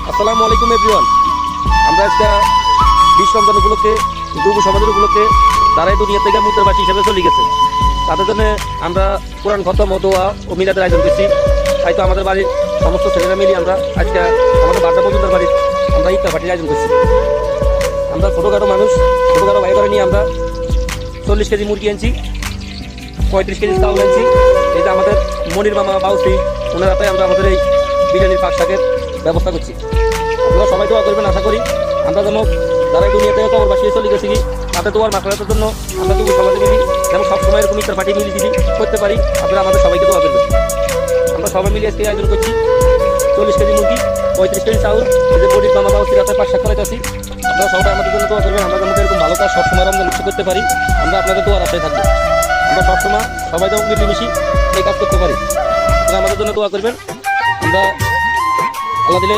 আসসালামু আলাইকুম এভরিওয়ান। আমরা আজকে বিশ্ব রমজান উপলক্ষে দুপুর সমাজের উপলক্ষে তারাই দুনিয়া থেকে মুদ্রার বাসী হিসেবে চলে গেছে। তাদের জন্য আমরা কোরআন খতম দোয়া ও মিলাদের আয়োজন করছি। তাই তো আমাদের বাড়ির সমস্ত ছেলেরা মিলিয়ে আমরা আজকে আমাদের বাড্ডা পর্যন্ত বাড়ির আমরা ইফতার পার্টির আয়োজন করছি। আমরা ছোটোখাটো মানুষ, ছোটোখাটো ভাই করে নিয়ে আমরা 40 কেজি মুরগি আনছি, 35 কেজি চাউল আনছি। এই যে আমাদের মনির মামা বাউসি ওনার হাতে আমরা আমাদের এই বিরিয়ানির পাক শাকের ব্যবস্থা করছি। আপনারা সবাই দোয়া করবেন। আশা করি আমরা যেন যারা দুনিয়া থেকে কবর বাসিয়ে চলে গেছি তাতে দোয়ার মাকড়াতের জন্য আমরা কিন্তু সমাজে মিলি যেমন সবসময় এরকম ইফতার পার্টি মিলি দিলি করতে পারি। আপনারা আমাদের সবাইকে দোয়া করবেন। আমরা সবাই মিলে আজকে আয়োজন করছি 40 কেজি মুরগি, 35 কেজি চাউল, এই যে মনির মামা বাউসির হাতে পাক শাক করাইতেছি। আপনারা সবাই আমাদের জন্য দোয়া করবেন। আমরা যেন এরকম ভালো কাজ সবসময় রমজান করতে পারি। আমরা আপনাদের দোয়ার আশায় থাকবো। আমরা সবসময় সবাই যেমন মিলেমিশি এই কাজ করতে পারি। আপনারা আমাদের জন্য দোয়া করবেন। আমরা আল্লাহ দিলে